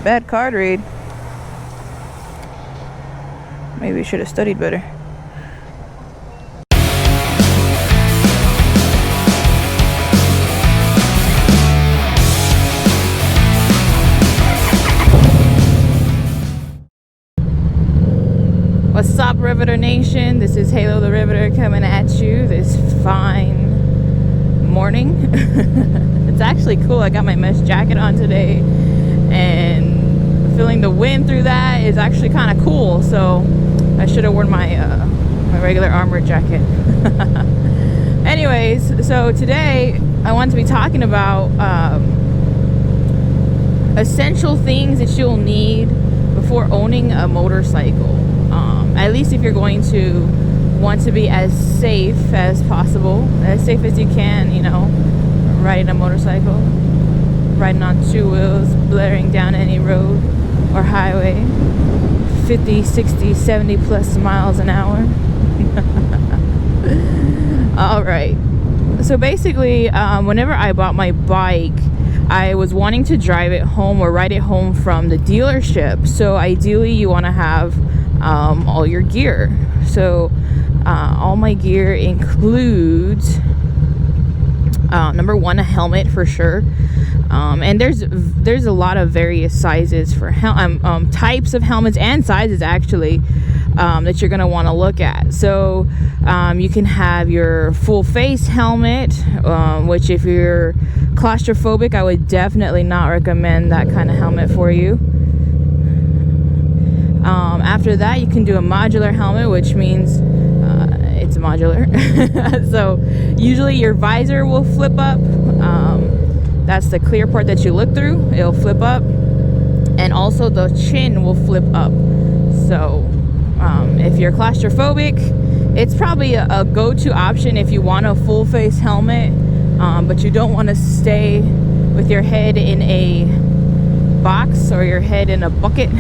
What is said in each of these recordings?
bad card read. Maybe we should have studied better. What's up, Riveter Nation? This is Halo the Riveter coming at you this fine morning. It's actually cool. I got my mesh jacket on today, and feeling the wind through that is actually kind of cool. So I should have worn my my regular armor jacket. Anyways, so today I want to be talking about essential things that you'll need before owning a motorcycle. At least if you're going to want to be as safe as possible, as safe as you can, you know, riding a motorcycle, riding on two wheels, blaring down any road or highway, 50, 60, 70 plus miles an hour. All right. So basically, whenever I bought my bike, I was wanting to drive it home or ride it home from the dealership. So ideally, you want to have all your gear. So all my gear includes number one, a helmet for sure. And there's a lot of various sizes for types of helmets and sizes actually that you're going to want to look at. So you can have your full face helmet, which if you're claustrophobic, I would definitely not recommend that kind of helmet for you. After that, you can do a modular helmet, which means it's modular. So usually your visor will flip up. That's the clear part that you look through. It'll flip up, and also the chin will flip up. So if you're claustrophobic, it's probably a go-to option if you want a full face helmet, but you don't want to stay with your head in a box or your head in a bucket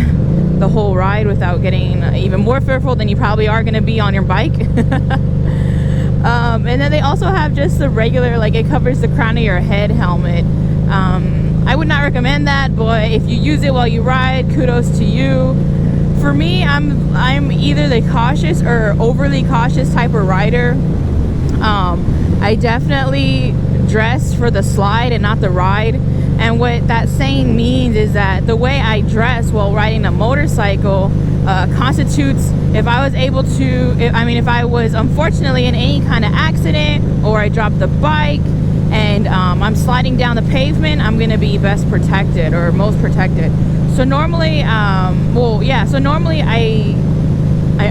the whole ride without getting even more fearful than you probably are going to be on your bike. And then they also have just the regular, like, it covers the crown of your head helmet. I would not recommend that, but if you use it while you ride, kudos to you. For me, I'm either the cautious or overly cautious type of rider. I definitely dress for the slide and not the ride. And what that saying means is that the way I dress while riding a motorcycle constitutes, if I was unfortunately in any kind of accident, or I dropped the bike and I'm sliding down the pavement, I'm going to be best protected or most protected. So normally, I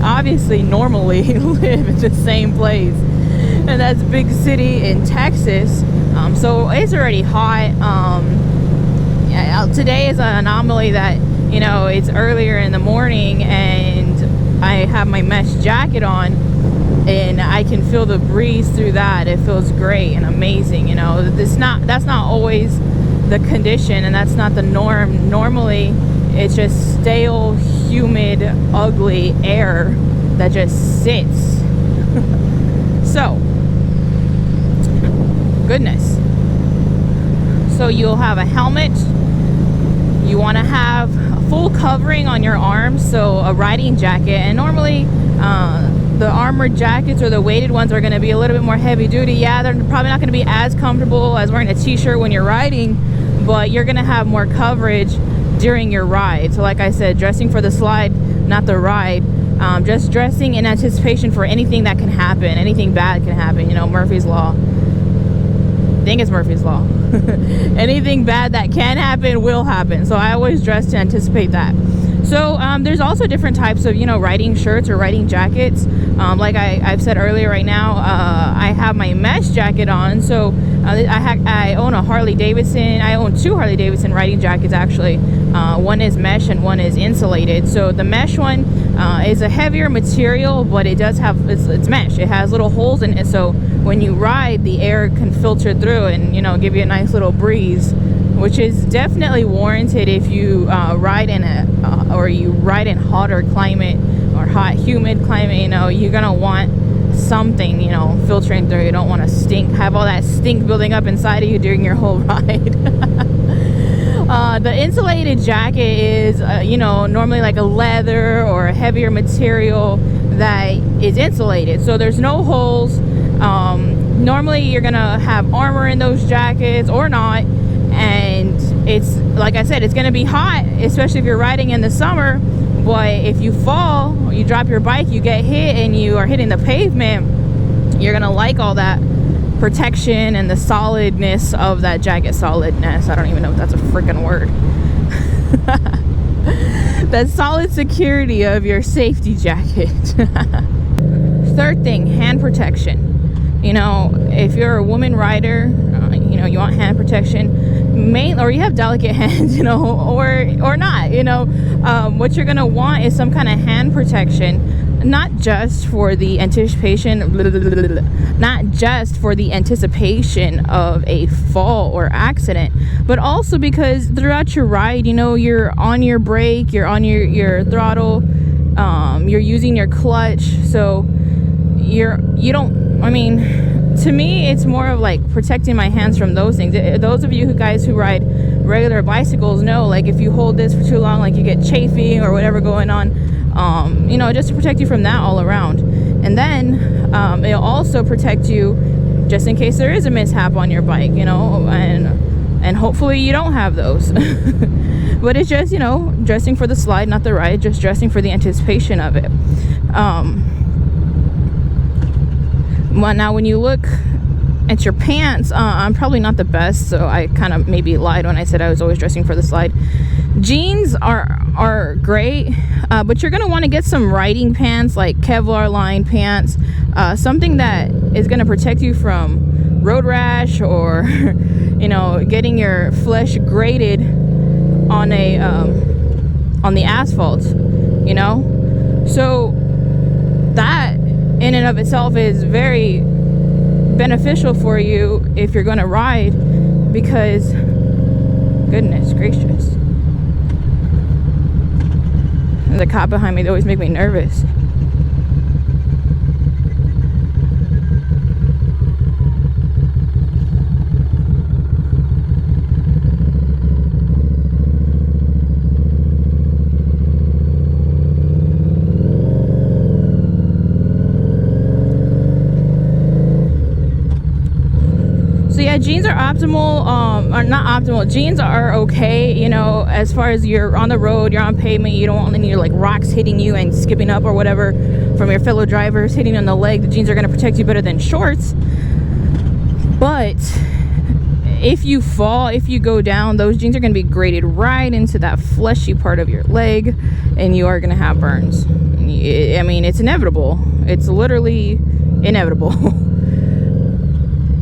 obviously normally live in the same place, and that's big city in Texas. So it's already hot. Today is an anomaly that, you know, it's earlier in the morning and I have my mesh jacket on and I can feel the breeze through that. It feels great and amazing. You know, that's not always the condition, and that's not the norm. Normally, it's just stale, humid, ugly air that just sits. So, goodness. So you'll have a helmet. You want to have a full covering on your arms, so a riding jacket. And normally the armored jackets or the weighted ones are going to be a little bit more heavy duty. Yeah, they're probably not going to be as comfortable as wearing a t-shirt when you're riding, but you're going to have more coverage during your ride. So like I said, dressing for the slide, not the ride. Just dressing in anticipation for anything that can happen. Anything bad can happen. You know, Murphy's Law. I think it's Murphy's Law. Anything bad that can happen will happen. So I always dress to anticipate that. So there's also different types of, you know, riding shirts or riding jackets. Like I've said earlier, right now, I have my mesh jacket on. So I own a Harley Davidson. I own two Harley Davidson riding jackets, actually. One is mesh and one is insulated. So the mesh one is a heavier material, but it does have, it's mesh. It has little holes in it. So when you ride, the air can filter through and, you know, give you a nice little breeze, which is definitely warranted if you ride in hotter climate or hot, humid climate. You know, you're gonna want something, you know, filtering through. You don't want to have all that stink building up inside of you during your whole ride. The insulated jacket is, you know, normally like a leather or a heavier material that is insulated. So there's no holes. Normally you're gonna have armor in those jackets or not. And it's, like I said, it's gonna be hot, especially if you're riding in the summer. But if you fall, you drop your bike, you get hit, and you are hitting the pavement, you're gonna like all that protection and the solidness of that jacket. Solidness, I don't even know if that's a freaking word. That solid security of your safety jacket. Third thing, hand protection. You know, if you're a woman rider, you know, you want hand protection, or you have delicate hands, you know, or not, you know, what you're gonna want is some kind of hand protection. Not just for the anticipation of a fall or accident, but also because throughout your ride, you know, you're on your brake, you're on your throttle, you're using your clutch, so I mean, to me, it's more of like protecting my hands from those things. Those of you guys who ride regular bicycles know, like, if you hold this for too long, like, you get chafing or whatever going on. You know, just to protect you from that all around. And then it'll also protect you just in case there is a mishap on your bike, you know, and hopefully you don't have those. But it's just, you know, dressing for the slide, not the ride, just dressing for the anticipation of it. Well, now when you look at your pants, I'm probably not the best, so I kind of maybe lied when I said I was always dressing for the slide. Jeans are great, but you're gonna want to get some riding pants, like Kevlar lined pants, something that is gonna protect you from road rash or you know, getting your flesh grated on the asphalt, you know. So that in and of itself is very beneficial for you if you're going to ride, because goodness gracious, there's a cop behind me. They always make me nervous. So yeah, jeans are optimal, or not optimal. Jeans are okay, you know, as far as you're on the road, you're on pavement, you don't want any like rocks hitting you and skipping up or whatever from your fellow drivers hitting on the leg. The jeans are going to protect you better than shorts. But if you fall, if you go down, those jeans are going to be grated right into that fleshy part of your leg, and you are going to have burns. I mean, it's inevitable. It's literally inevitable.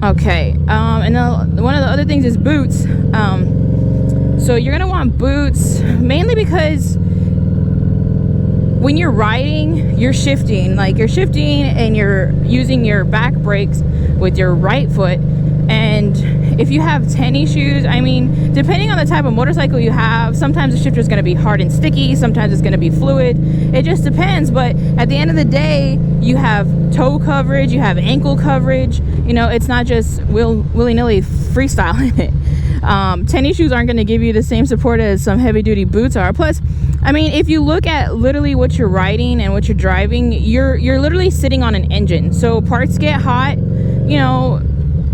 Okay, and one of the other things is boots. So you're gonna want boots mainly because when you're riding, you're shifting and you're using your back brakes with your right foot. And if you have tennis shoes, I mean, depending on the type of motorcycle you have, sometimes the shifter is going to be hard and sticky, sometimes it's going to be fluid. It just depends. But at the end of the day, you have toe coverage, you have ankle coverage. You know, it's not just willy-nilly freestyling it. Tennis shoes aren't going to give you the same support as some heavy-duty boots are. Plus, I mean, if you look at literally what you're riding and what you're driving, you're literally sitting on an engine. So parts get hot, you know,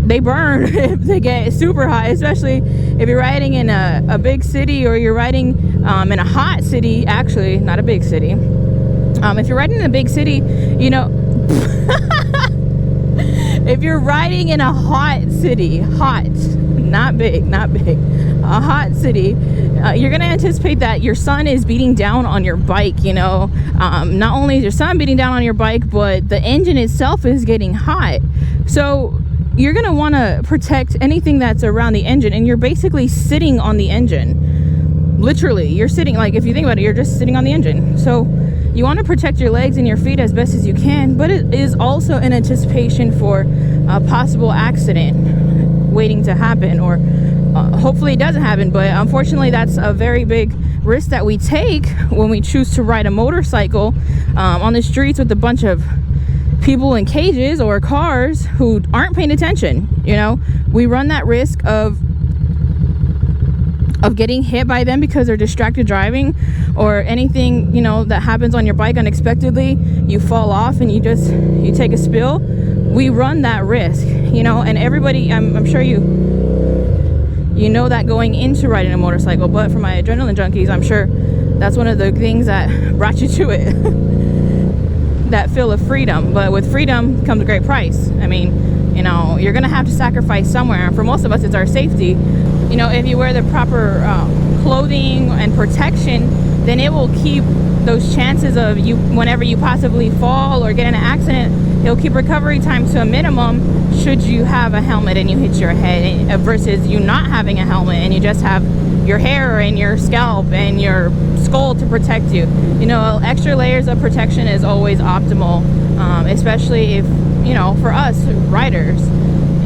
they burn if they get super hot, especially if you're riding in a big city, or you're riding in a hot city. Actually, not a big city. If you're riding in a big city, you know, if you're riding in a hot city, hot, not big, a hot city, you're going to anticipate that your sun is beating down on your bike, you know. Not only is your sun beating down on your bike, but the engine itself is getting hot. So you're going to want to protect anything that's around the engine, and you're basically sitting on the engine. Literally, you're sitting, like, if you think about it, you're just sitting on the engine. So you want to protect your legs and your feet as best as you can, but it is also in anticipation for a possible accident waiting to happen, or hopefully it doesn't happen. But unfortunately, that's a very big risk that we take when we choose to ride a motorcycle on the streets with a bunch of people in cages or cars who aren't paying attention. You know, we run that risk of of getting hit by them because they're distracted driving, or anything, you know, that happens on your bike unexpectedly, you fall off and you take a spill, we run that risk, you know. And everybody, I'm sure you know that going into riding a motorcycle, but for my adrenaline junkies, I'm sure that's one of the things that brought you to it. That feel of freedom. But with freedom comes a great price. I mean, you know, you're gonna have to sacrifice somewhere, and for most of us it's our safety. You know, if you wear the proper clothing and protection, then it will keep those chances of you, whenever you possibly fall or get in an accident, it'll keep recovery time to a minimum should you have a helmet and you hit your head, versus you not having a helmet and you just have your hair and your scalp and your skull to protect you. You know, extra layers of protection is always optimal, especially if, you know, for us riders.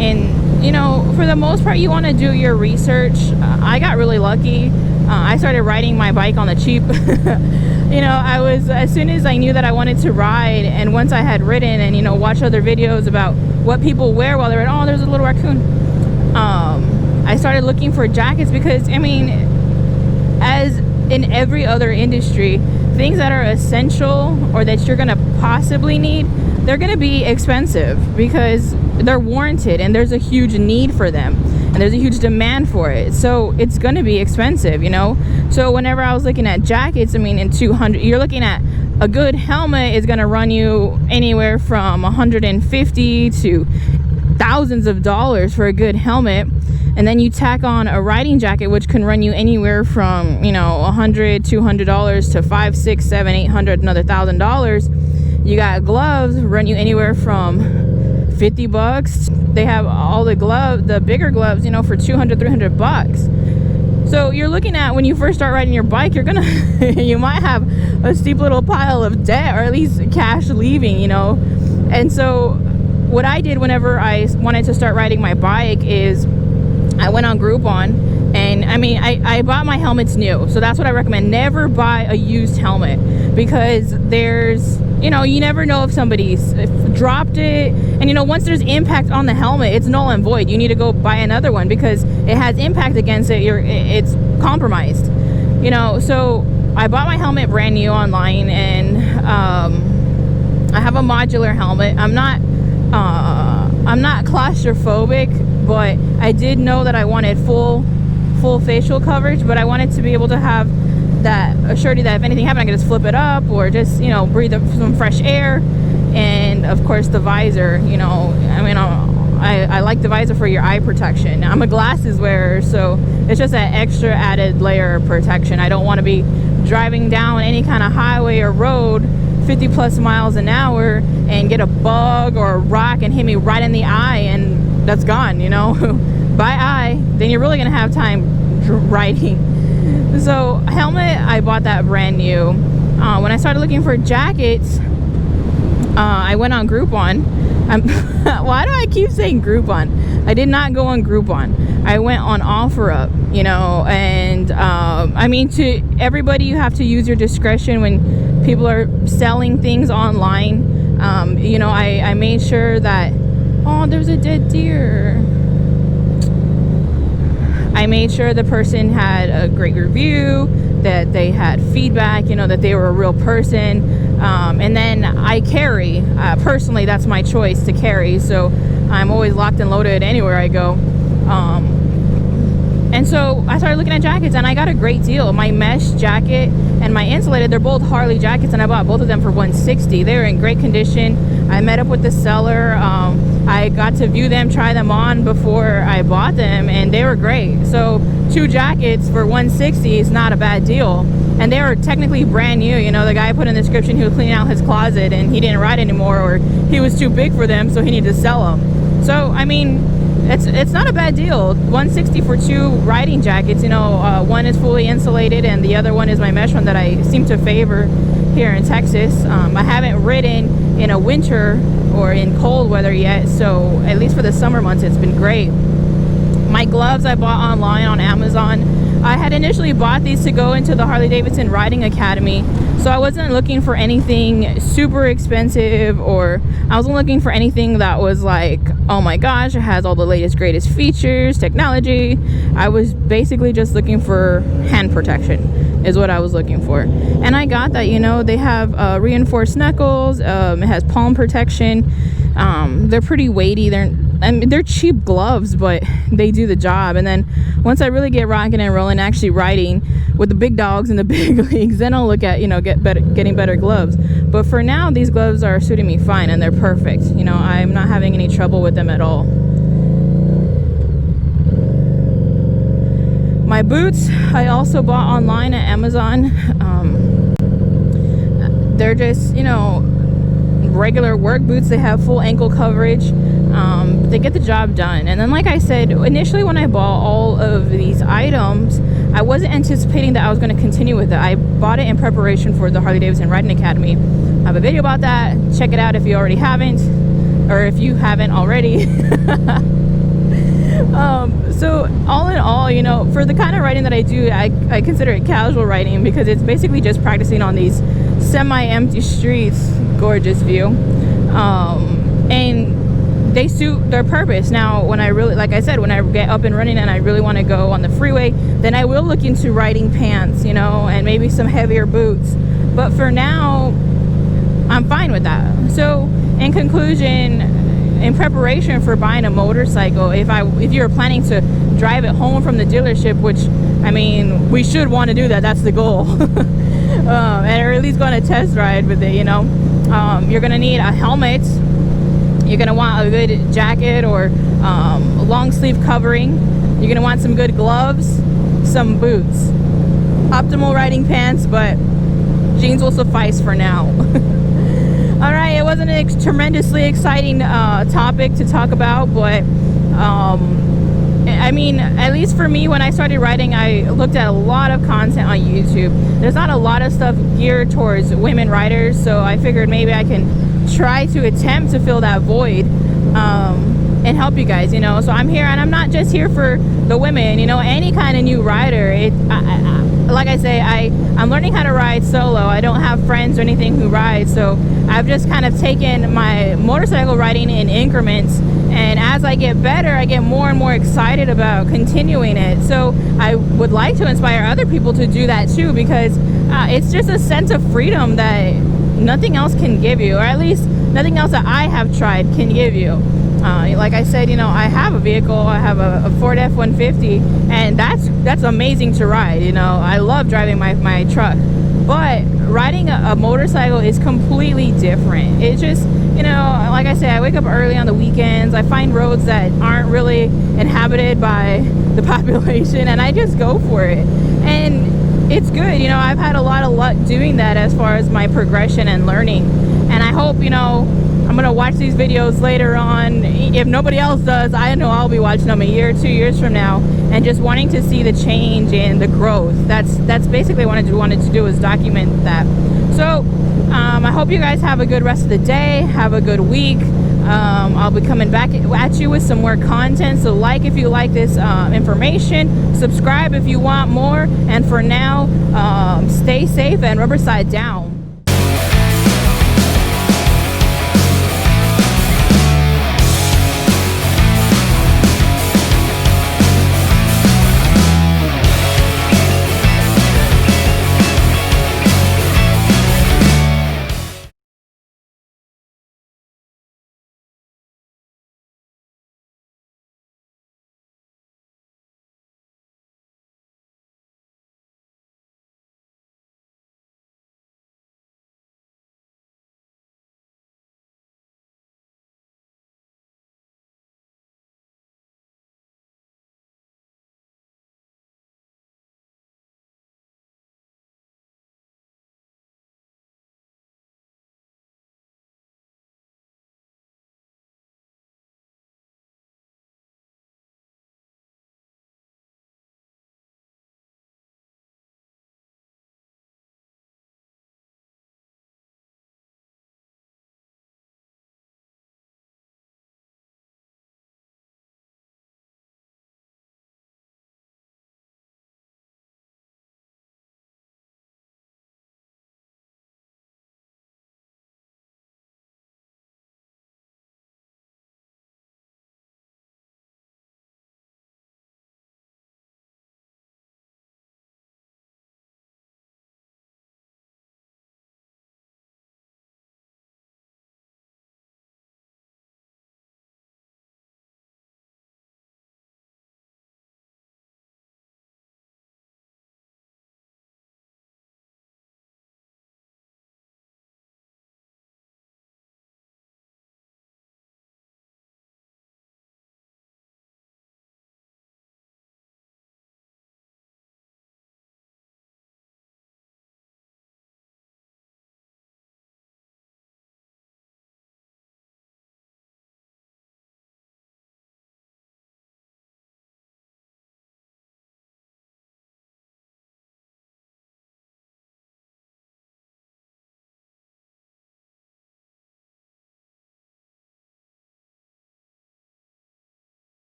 And, you know, for the most part, you want to do your research. I got really lucky. I started riding my bike on the cheap. You know, I was, as soon as I knew that I wanted to ride, and once I had ridden and, you know, watched other videos about what people wear while they're oh, there's a little raccoon. I started looking for jackets because, I mean, as in every other industry, things that are essential or that you're going to possibly need, they're going to be expensive because they're warranted and there's a huge need for them and there's a huge demand for it. So it's going to be expensive, you know. So whenever I was looking at jackets, I mean, in 200, you're looking at a good helmet is going to run you anywhere from 150 to thousands of dollars for a good helmet. And then you tack on a riding jacket, which can run you anywhere from, you know, $100, $200 to $500, $600, $700, $800, another $1,000. You got gloves, run you anywhere from $50. They have all the gloves, the bigger gloves, you know, for $200, $300. So you're looking at, when you first start riding your bike, you're gonna you might have a steep little pile of debt, or at least cash leaving, you know. And so what I did whenever I wanted to start riding my bike is I went on Groupon, and I mean, I bought my helmets new. So that's what I recommend. Never buy a used helmet, because there's, you know, you never know if somebody's dropped it. And, you know, once there's impact on the helmet, it's null and void. You need to go buy another one because it has impact against it. It's compromised, you know. So I bought my helmet brand new online, and I have a modular helmet. I'm not claustrophobic, but I did know that I wanted full facial coverage, but I wanted to be able to have that assurity that if anything happened, I could just flip it up or just, you know, breathe some fresh air. And of course the visor, you know, I mean, I like the visor for your eye protection. I'm a glasses wearer, so it's just an extra added layer of protection. I don't want to be driving down any kind of highway or road 50 plus miles an hour and get a bug or a rock and hit me right in the eye, and that's gone, you know. By eye, then you're really gonna have time riding. So helmet, I bought that brand new. When I started looking for jackets, I went on Groupon. Why do I keep saying Groupon? I did not go on Groupon. I went on OfferUp, you know. And I mean, to everybody, you have to use your discretion when people are selling things online. You know, I made sure that, oh, there's a dead deer. I made sure the person had a great review, that they had feedback, you know, that they were a real person. And then I carry, personally, that's my choice to carry. So I'm always locked and loaded anywhere I go. And so I started looking at jackets, and I got a great deal. My mesh jacket and my insulated, they're both Harley jackets, and I bought both of them for $160. They were in great condition. I met up with the seller. I got to view them, try them on before I bought them, and they were great. So 2 jackets for $160 is not a bad deal. And they were technically brand new. You know, the guy put in the description he was cleaning out his closet and he didn't ride anymore, or he was too big for them, so he needed to sell them. So I mean, it's not a bad deal. $160 for 2 riding jackets. You know, one is fully insulated and the other one is my mesh one that I seem to favor here in Texas. I haven't ridden in a winter or in cold weather yet, so at least for the summer months it's been great. My gloves I bought online on Amazon. I had initially bought these to go into the Harley Davidson Riding Academy, so I wasn't looking for anything super expensive, or I wasn't looking for anything that was like, oh my gosh, it has all the latest greatest features, technology. I was basically just looking for hand protection is what I was looking for, and I got that. You know, they have reinforced knuckles, it has palm protection. They're pretty weighty. They're cheap gloves, but they do the job. And then once I really get rocking and rolling, actually riding with the big dogs in the big leagues, then I'll look at, you know, getting better gloves. But for now, these gloves are suiting me fine, and they're perfect. You know, I'm not having any trouble with them at all. My boots, I also bought online at Amazon. They're just, you know, regular work boots. They have full ankle coverage. They get the job done. And then, like I said, initially when I bought all of these items, I wasn't anticipating that I was going to continue with it. I bought it in preparation for the Harley Davidson Riding Academy. I have a video about that. Check it out if you already haven't, or if you haven't already. So all in all, you know, for the kind of riding that I do, I consider it casual riding, because it's basically just practicing on these semi-empty streets. Gorgeous view. And they suit their purpose. Now, when I really, like I said, when I get up and running and I really want to go on the freeway, then I will look into riding pants, you know, and maybe some heavier boots. But for now, I'm fine with that. So in conclusion, in preparation for buying a motorcycle, if you're planning to drive it home from the dealership, which, I mean, we should want to do that, that's the goal. And or at least go on a test ride with it, you know. You're gonna need a helmet. You're gonna want a good jacket or a long sleeve covering. You're gonna want some good gloves, some boots, optimal riding pants, but jeans will suffice for now. All right, it wasn't a tremendously exciting topic to talk about, but I mean, at least for me, when I started riding, I looked at a lot of content on YouTube. There's not a lot of stuff geared towards women riders, so I figured maybe I can try to attempt to fill that void and help you guys, you know. So I'm here, and I'm not just here for the women, you know, any kind of new rider. Like I say, I'm learning how to ride solo. I don't have friends or anything who ride, so I've just kind of taken my motorcycle riding in increments, and as I get better, I get more and more excited about continuing it. So I would like to inspire other people to do that too, because it's just a sense of freedom that nothing else can give you, or at least nothing else that I have tried can give you. Like I said, you know, I have a vehicle. I have a Ford F-150, and that's amazing to ride. You know, I love driving my truck, but riding a motorcycle is completely different. It's just, you know, like I say, I wake up early on the weekends. I find roads that aren't really inhabited by the population, and I just go for it. And it's good. You know, I've had a lot of luck doing that as far as my progression and learning. And I hope, you know, I'm gonna watch these videos later on. If nobody else does, I know I'll be watching them a year, 2 years from now, and just wanting to see the change and the growth. That's basically what I wanted to do, is document that. So I hope you guys have a good rest of the day, have a good week. I'll be coming back at you with some more content, so like if you like this information, subscribe if you want more, and for now, stay safe and rubber side down.